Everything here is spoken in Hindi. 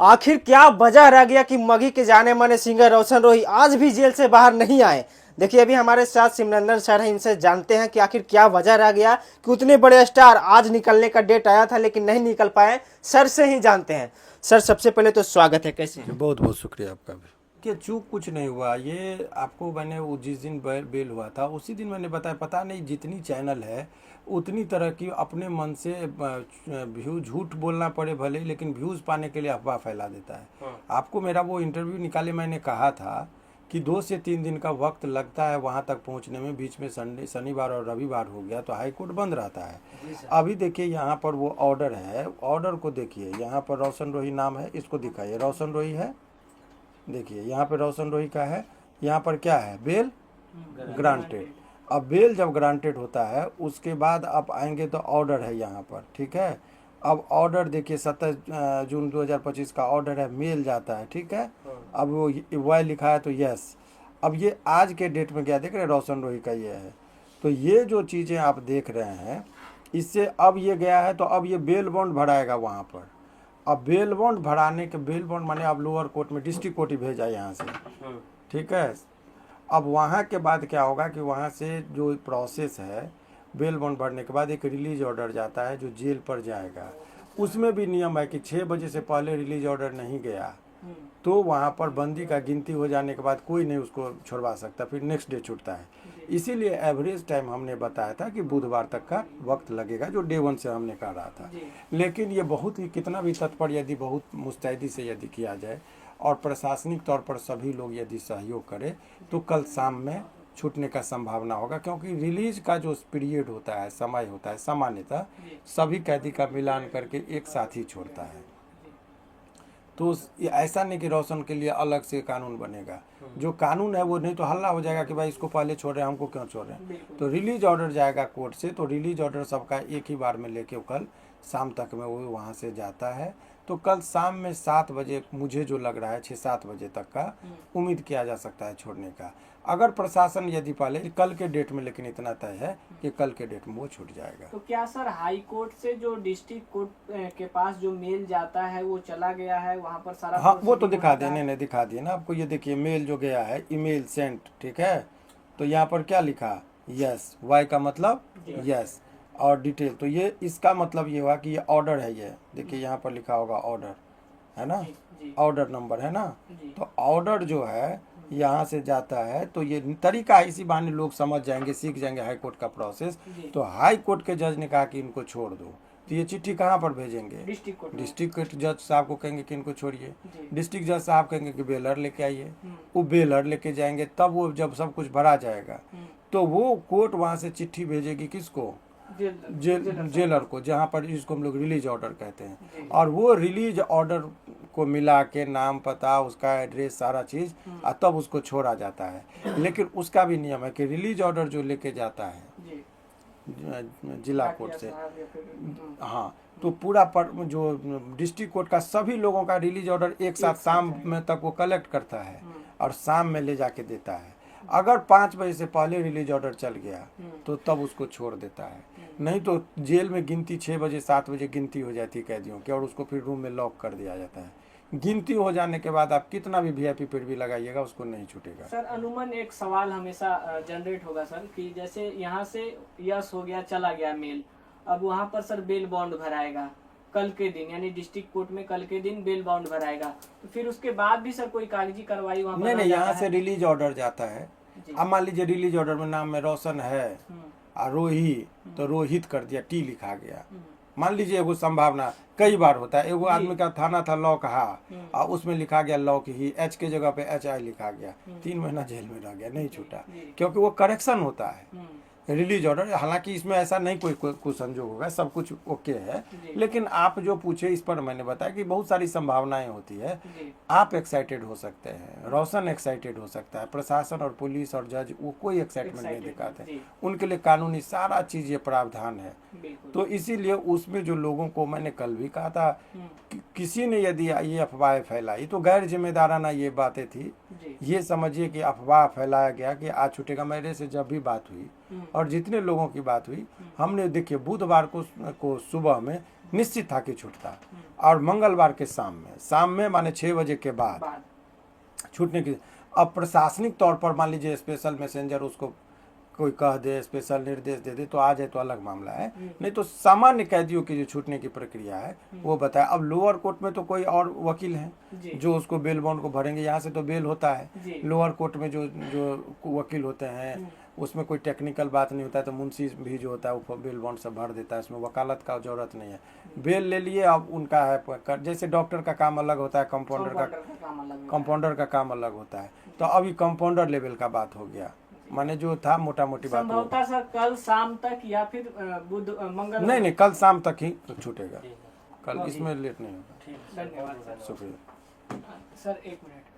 आखिर क्या वजह रह गया कि मगही के जाने माने सिंगर रोशन रोही आज भी जेल से बाहर नहीं आए। देखिए अभी हमारे साथ सिमरंदन सर हैं, इनसे जानते हैं कि आखिर क्या वजह रह गया कि उतने बड़े स्टार आज निकलने का डेट आया था लेकिन नहीं निकल पाए। सर से ही जानते हैं। सर सबसे पहले तो स्वागत है, कैसे हैं? बहुत बहुत शुक्रिया आपका भी। कि चूक कुछ नहीं हुआ, ये आपको मैंने वो जिस दिन बेल हुआ था उसी दिन मैंने बताया। पता नहीं जितनी चैनल है उतनी तरह की अपने मन से व्यू झूठ बोलना पड़े भले, लेकिन व्यूज़ पाने के लिए अफवाह फैला देता है। आपको मेरा वो इंटरव्यू निकाले, मैंने कहा था कि 2 से 3 दिन का वक्त लगता है वहाँ तक पहुँचने में। बीच में शनिवार और रविवार हो गया तो हाई कोर्ट बंद रहता है। अभी देखिए यहाँ पर वो ऑर्डर है, ऑर्डर को देखिए। यहाँ पर रोशन रोही नाम है, इसको दिखाइए, रोशन रोही है। देखिए यहाँ पे रोशन रोही का है, यहाँ पर क्या है, बेल ग्रांटेड। अब बेल जब ग्रांटेड होता है उसके बाद आप आएंगे तो ऑर्डर है यहाँ पर, ठीक है। अब ऑर्डर देखिए 27 जून 2025 का ऑर्डर है, मेल जाता है, ठीक है। अब वो वाई लिखा है तो यस। अब ये आज के डेट में क्या देख रहे हैं, रोशन रोही का ये है। तो ये जो चीज़ें आप देख रहे हैं इससे अब ये गया है तो अब ये बेल बॉन्ड भराएगा वहाँ पर। अब बेल बॉन्ड भराने के, बेल बॉन्ड माने अब लोअर कोर्ट में डिस्ट्रिक्ट कोर्ट ही भेजा यहाँ से, ठीक है। अब वहाँ के बाद क्या होगा कि वहाँ से जो प्रोसेस है, बेल बॉन्ड भरने के बाद एक रिलीज ऑर्डर जाता है जो जेल पर जाएगा। उसमें भी नियम है कि 6 बजे से पहले रिलीज ऑर्डर नहीं गया तो वहाँ पर बंदी का गिनती हो जाने के बाद कोई नहीं उसको छुड़वा सकता, फिर नेक्स्ट डे छूटता है। इसीलिए एवरेज टाइम हमने बताया था कि बुधवार तक का वक्त लगेगा, जो डे 1 से हमने कहा रहा था। लेकिन ये बहुत ही, कितना भी तत्पर यदि बहुत मुस्तैदी से यदि किया जाए और प्रशासनिक तौर पर सभी लोग यदि सहयोग करें तो कल शाम में छूटने का संभावना होगा। क्योंकि रिलीज का जो पीरियड होता है, समय होता है, सामान्यतः सभी कैदी का मिलान करके एक साथ ही छोड़ता है। तो ऐसा नहीं कि रोशन के लिए अलग से कानून बनेगा। जो कानून है वो, नहीं तो हल्ला हो जाएगा कि भाई इसको पहले छोड़ रहे हैं, हमको क्यों छोड़ रहे हैं। तो रिलीज ऑर्डर जाएगा कोर्ट से, तो रिलीज ऑर्डर सबका एक ही बार में लेके कल शाम तक में वो वहाँ से जाता है। तो कल शाम में 7 बजे, मुझे जो लग रहा है 6-7 बजे तक का उम्मीद किया जा सकता है छोड़ने का। अगर प्रशासन यदि पाले कल के डेट में, लेकिन इतना तय है कि कल के डेट में वो छूट जाएगा। तो क्या सर हाई कोर्ट से जो डिस्ट्रिक्ट कोर्ट के पास जो मेल जाता है वो चला गया है, वहाँ पर सारा? हाँ वो तो दिखा दिए, नहीं दिखा दिए ना आपको। ये देखिए मेल जो गया है, ईमेल सेंट, ठीक है। तो यहाँ पर क्या लिखा, यस, वाई का मतलब यस, और डिटेल। तो ये इसका मतलब ये हुआ कि ये ऑर्डर है। ये देखिए यहाँ पर लिखा होगा ऑर्डर, है ना, ऑर्डर नंबर है ना। तो ऑर्डर जो है यहाँ से जाता है, तो ये तरीका है, इसी बहाने लोग समझ जाएंगे, सीख जाएंगे हाई कोर्ट का प्रोसेस। तो हाई कोर्ट के जज ने कहा कि इनको छोड़ दो, तो ये चिट्ठी कहाँ पर भेजेंगे, डिस्ट्रिक्ट कोर्ट जज साहब को कहेंगे कि इनको छोड़िए। डिस्ट्रिक्ट जज साहब कहेंगे कि बेलर लेके आइए, वो बेलर लेके जाएंगे। तब वो जब सब कुछ भरा जाएगा तो वो कोर्ट वहाँ से चिट्ठी भेजेगी किसको, जेलर को, जहाँ पर इसको हम लोग रिलीज ऑर्डर कहते हैं। और वो रिलीज ऑर्डर को मिला के नाम, पता, उसका एड्रेस, सारा चीज़, और तब उसको छोड़ा जाता है। लेकिन उसका भी नियम है कि रिलीज ऑर्डर जो लेके जाता है जिला कोर्ट से, हाँ, तो पूरा जो डिस्ट्रिक्ट कोर्ट का सभी लोगों का रिलीज ऑर्डर एक साथ शाम में तक वो कलेक्ट करता है और शाम में ले जाके देता है। अगर 5 बजे से पहले रिलीज ऑर्डर चल गया तो तब उसको छोड़ देता है। नहीं तो जेल में गिनती 6 बजे 7 बजे गिनती हो जाती है कैदियों की, और उसको फिर रूम में लॉक कर दिया जाता है। गिनती हो जाने के बाद आप कितना भी वीआईपी पेड़ भी लगाइएगा उसको नहीं छूटेगा। सर अनुमान एक सवाल हमेशा जनरेट होगा सर कि जैसे यहाँ से यस हो गया, चला गया मेल, अब वहाँ पर सर बेल बॉन्ड भराएगा कल के दिन, यानी डिस्ट्रिक्ट कोर्ट में कल के दिन बेल बॉन्ड भराएगा, तो फिर उसके बाद भी सर कोई कागजी कार्रवाई वहाँ पर नहीं, यहाँ से रिलीज ऑर्डर जाता है। अब मान लीजिए रिलीज ऑर्डर में नाम में रोशन है और रोही, तो रोहित कर दिया, टी लिखा गया। मान लीजिए एगो संभावना कई बार होता है, एगो आदमी का थाना था लॉक हा, और उसमें लिखा गया लॉक ही, एच के जगह पे HI लिखा गया, 3 महीना जेल में रह गया, नहीं छूटा, क्योंकि वो करेक्शन होता है रिलीज ऑर्डर। हालांकि इसमें ऐसा नहीं कोई संजोग होगा, सब कुछ ओके है। लेकिन आप जो पूछे इस पर मैंने बताया कि बहुत सारी संभावनाएं होती है। आप एक्साइटेड हो सकते हैं, रोशन एक्साइटेड हो सकता है, प्रशासन और पुलिस और जज वो कोई एक्साइटमेंट नहीं दिखाते, उनके लिए कानूनी सारा चीज ये प्रावधान है। तो इसीलिए उसमें जो लोगों को, मैंने कल भी कहा था, किसी ने यदि ये अफवाहें फैलाई तो गैर जिम्मेदाराना ये बातें थी। ये समझिए कि अफवाह फैलाया गया कि आज छूटेगा। मेरे से जब भी बात हुई और जितने लोगों की बात हुई, हमने देखिए बुधवार को सुबह में निश्चित था कि छूटता। और मंगलवार के शाम में माने 6 बजे के बाद छूटने की। अब प्रशासनिक तौर पर मान लीजिए स्पेशल मैसेंजर उसको कोई कह दे, स्पेशल निर्देश दे दे तो आ जाए तो अलग मामला है, नहीं तो सामान्य कैदियों की जो छूटने की प्रक्रिया है वो बताए। अब लोअर कोर्ट में तो कोई और वकील हैं जो उसको बेल बॉन्ड को भरेंगे, यहाँ से तो बेल होता है। लोअर कोर्ट में जो वकील होते हैं उसमें कोई टेक्निकल बात नहीं होता है, तो मुंशी भी जो होता है वो बेल बॉन्ड सब भर देता है, उसमें वकालत का जरूरत नहीं है। बेल ले लिए, अब उनका है जैसे डॉक्टर का काम अलग होता है, कंपाउंडर का काम अलग होता है। तो अभी कंपाउंडर लेवल का बात हो गया, माने जो था मोटा मोटी बात संभवतः सर कल शाम तक या फिर बुध मंगल नहीं कल शाम तक ही छूटेगा, कल इसमें लेट नहीं होगा। धन्यवाद सर। शुक्रिया सर 1 मिनट।